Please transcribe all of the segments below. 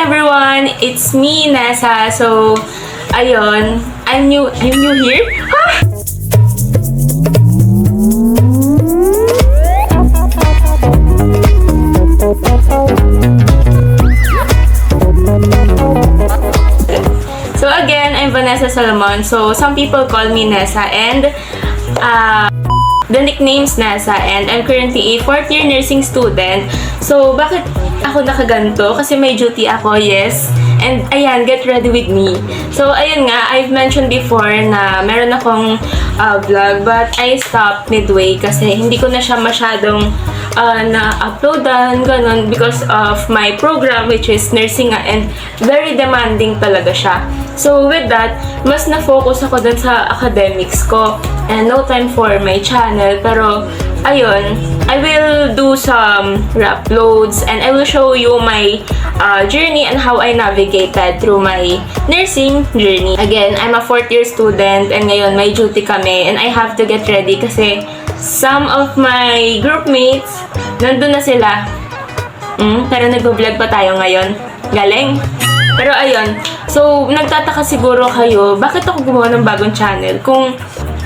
everyone! It's me, Nessa. So, ayun. I'm new here? Ha? So again, I'm Vanessa Salomon. So some people call me Nessa and the nickname's Nessa, and I'm currently a 4th year nursing student. So bakit ako nakaganto? Kasi may duty ako, yes. And ayan, get ready with me. So ayun nga, I've mentioned before na meron akong vlog, but I stopped midway kasi hindi ko na siya masyadong na-uploadan, ganun, because of my program, which is nursing nga, and very demanding talaga siya. So with that, mas na-focus ako dun sa academics ko and no time for my channel. Pero ayun, I will do some uploads and I will show you my journey and how I navigated through my nursing journey. Again, I'm a 4th year student and ngayon may duty kami and I have to get ready kasi some of my groupmates nandun na sila. Pero nag-vlog pa tayo ngayon. Galing! Pero ayun, so nagtataka siguro kayo, bakit ako gumawa ng bagong channel? Kung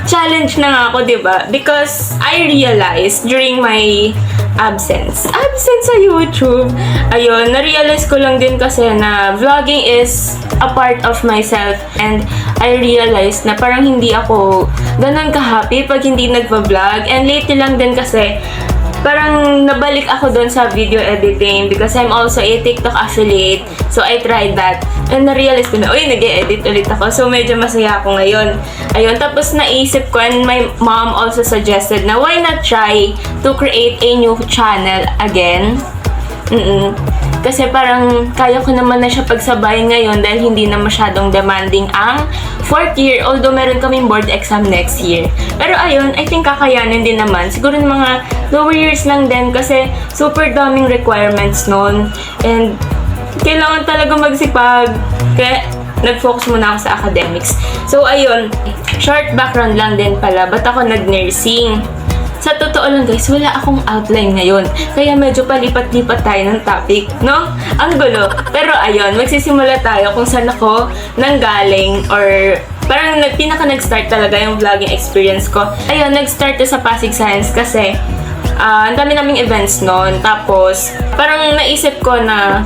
challenge na nga ako, diba? Because I realized during my absence sa YouTube, ayun, na-realize ko lang din kasi na vlogging is a part of myself, and I realized na parang hindi ako ganun ka-happy pag hindi nagpa-vlog. And lately lang din kasi parang nabalik ako doon sa video editing because I'm also a TikTok affiliate. So, I tried that. And na-realize ko na, uy, nag-e-edit ulit ako. So, medyo masaya ako ngayon. Ayun, tapos naisip ko, and my mom also suggested na why not try to create a new channel again? Kasi parang kaya ko naman na siya pagsabayin ngayon dahil hindi na masyadong demanding ang 4th year, although meron kaming board exam next year. Pero ayun, I think kakayanin din naman. Siguro ng mga lower years lang din kasi super daming requirements nun. And kailangan talaga magsipag. Kaya nag-focus muna ako sa academics. So ayun, short background lang din pala. Ba't ako nag-nursing? Sa totoo lang guys, wala akong outline ngayon. Kaya medyo palipat-lipat tayo ng topic, no? Ang gulo. Pero ayun, magsisimula tayo kung saan ako nanggaling or parang nag-start talaga yung vlogging experience ko. Ayun, nag-start sa Pasig Science kasi ang dami naming events noon. Tapos, parang naisip ko na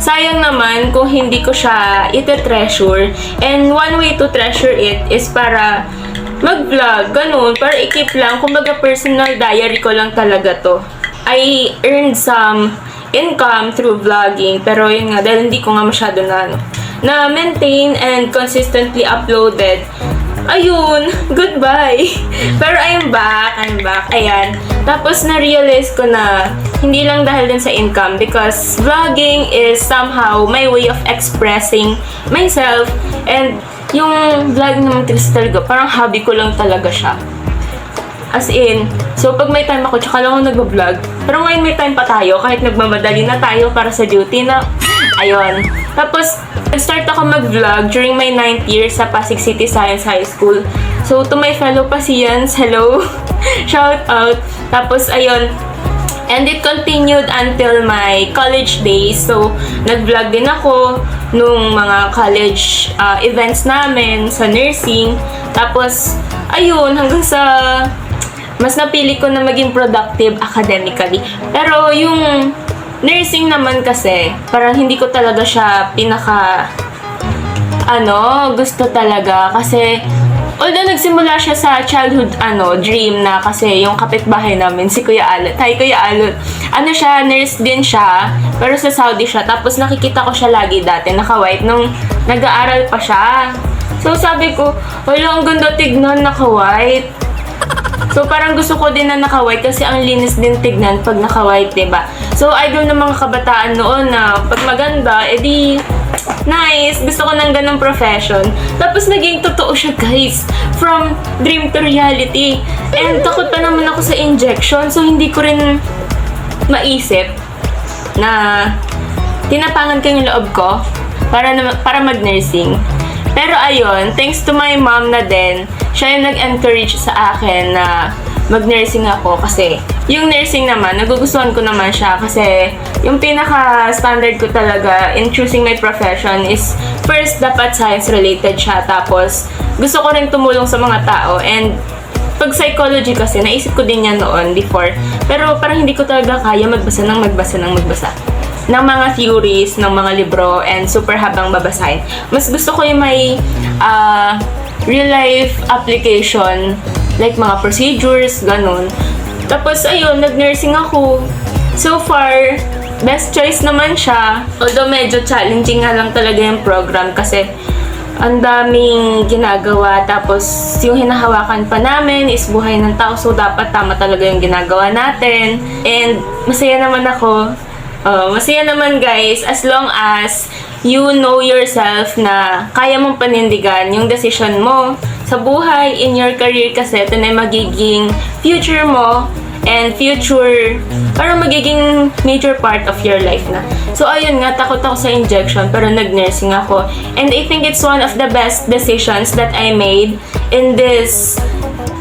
sayang naman kung hindi ko siya ite-treasure. And one way to treasure it is para mag-vlog, ganun, para i-keep lang. Kumbaga, personal diary ko lang talaga to. I earned some income through vlogging, pero yun nga, dahil hindi ko nga masyado na maintain and consistently uploaded. Ayun, goodbye. Pero I'm back. Ayan. Tapos na-realize ko na hindi lang dahil din sa income, because vlogging is somehow my way of expressing myself, and yung vlogging naman talaga, parang hobby ko lang talaga siya. As in, so pag may time ako, tsaka lang ako nag-vlog. Pero ngayon may time pa tayo, kahit nagmamadali na tayo para sa duty na, ayun. Tapos, nag-start ako mag-vlog during my 9th year sa Pasig City Science High School. So, to my fellow Pasians, hello! Shout out! Tapos, ayun, and it continued until my college days. So, nag-vlog din ako nung mga college events namin sa nursing. Tapos, ayun, hanggang sa mas napili ko na maging productive academically. Pero yung nursing naman kasi, parang hindi ko talaga siya gusto talaga. Kasi although nagsimula siya sa childhood dream na kasi yung kapitbahay namin si Kuya Alot. Hi Kuya Alot. Nurse din siya, pero sa Saudi siya. Tapos nakikita ko siya lagi dati naka-white nung nag-aaral pa siya. So sabi ko, wala, ang ganda tignan naka-white. So parang gusto ko din na naka-white kasi ang linis din tignan pag naka-white, diba? So idol ng mga kabataan noon na pag maganda, edi nice, gusto ko ng ganong profession. Tapos naging totoo siya guys, from dream to reality. And takot pa naman ako sa injection, so hindi ko rin maisip na tinapangan ko yung loob ko para mag-nursing. Pero ayun, thanks to my mom na din, siya yung nag-encourage sa akin na mag-nursing ako kasi yung nursing naman, nagugustuhan ko naman siya kasi yung pinaka-standard ko talaga in choosing my profession is first, dapat science-related siya. Tapos, gusto ko rin tumulong sa mga tao and pag psychology kasi, naisip ko din yan noon before. Pero parang hindi ko talaga kaya magbasa ng mga theories, ng mga libro, and super habang babasahin. Mas gusto ko yung may real life application, like mga procedures, ganun. Tapos ayun, nag-nursing ako. So far, best choice naman siya. Although medyo challenging nga lang talaga yung program kasi ang daming ginagawa. Tapos yung hinahawakan pa namin is buhay ng tao. So dapat tama talaga yung ginagawa natin. And masaya naman ako. Masaya naman guys, as long as you know yourself na kaya mong panindigan yung decision mo sa buhay, in your career kasi ito na magiging future mo and future, parang magiging major part of your life na. So ayun nga, takot ako sa injection pero nag-nursing ako. And I think it's one of the best decisions that I made in this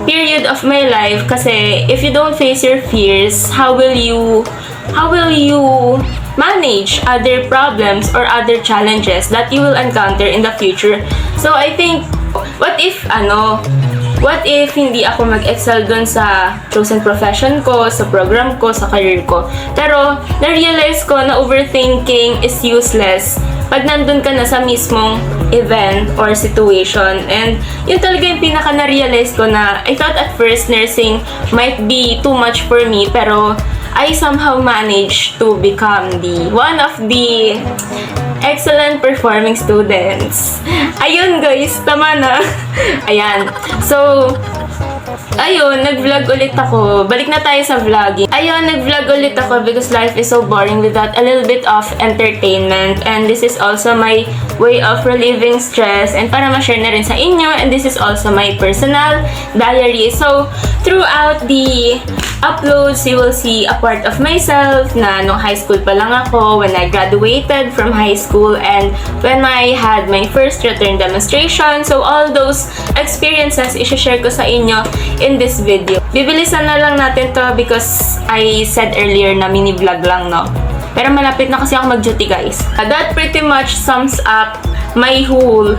period of my life kasi if you don't face your fears, how will you manage other problems or other challenges that you will encounter in the future? So I think, what if hindi ako mag-excel dun sa chosen profession ko, sa program ko, sa career ko? Pero na-realize ko na overthinking is useless pag nandun ka na sa mismong event or situation. And yun talaga yung pinaka na-realize ko na I thought at first nursing might be too much for me, pero I somehow managed to become one of the excellent performing students. Ayun guys, tama na. Ayan. So, ayun, nag-vlog ulit ako. Balik na tayo sa vlogging. Ayun, nag-vlog ulit ako because life is so boring without a little bit of entertainment. And this is also my way of relieving stress and para ma-share na rin sa inyo. And this is also my personal diary. So, throughout the uploads, you will see a part of myself na nung high school pa lang ako, when I graduated from high school, and when I had my first return demonstration. So, all those experiences, i-share ko sa inyo in this video. Bibilisan na lang natin to because I said earlier na mini-vlog lang, no? Pero malapit na kasi ako mag-duty, guys. That pretty much sums up my whole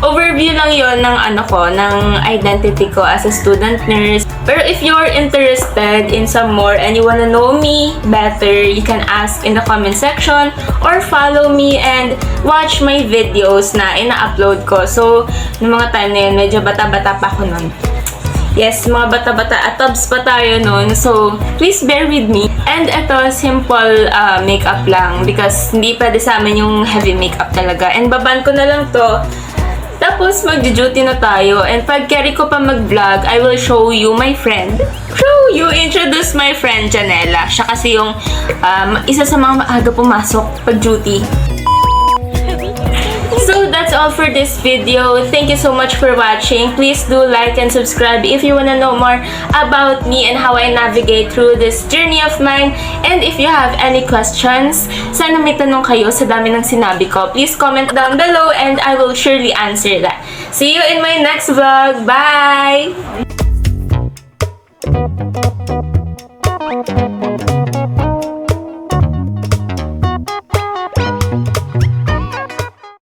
overview lang yon ng ng identity ko as a student nurse. Pero if you're interested in some more and you wanna know me better, you can ask in the comment section or follow me and watch my videos na ina-upload ko. So, noong mga time na yun, medyo bata-bata pa ako nun. Yes, mga bata-bata, atabs pa tayo nun. So, please bear with me. And ito, simple makeup lang because hindi pwede sa amin yung heavy makeup talaga. And baban ko na lang to. Tapos, mag-duty na tayo. And pag carry ko pa mag-vlog, I will show you my friend. Introduce my friend, Janela. Siya kasi yung isa sa mga maaga pumasok pag-duty. So that's all for this video. Thank you so much for watching. Please do like and subscribe if you wanna know more about me and how I navigate through this journey of mine. And if you have any questions, sana may tanong kayo sa dami ng sinabi ko. Please comment down below and I will surely answer that. See you in my next vlog. Bye!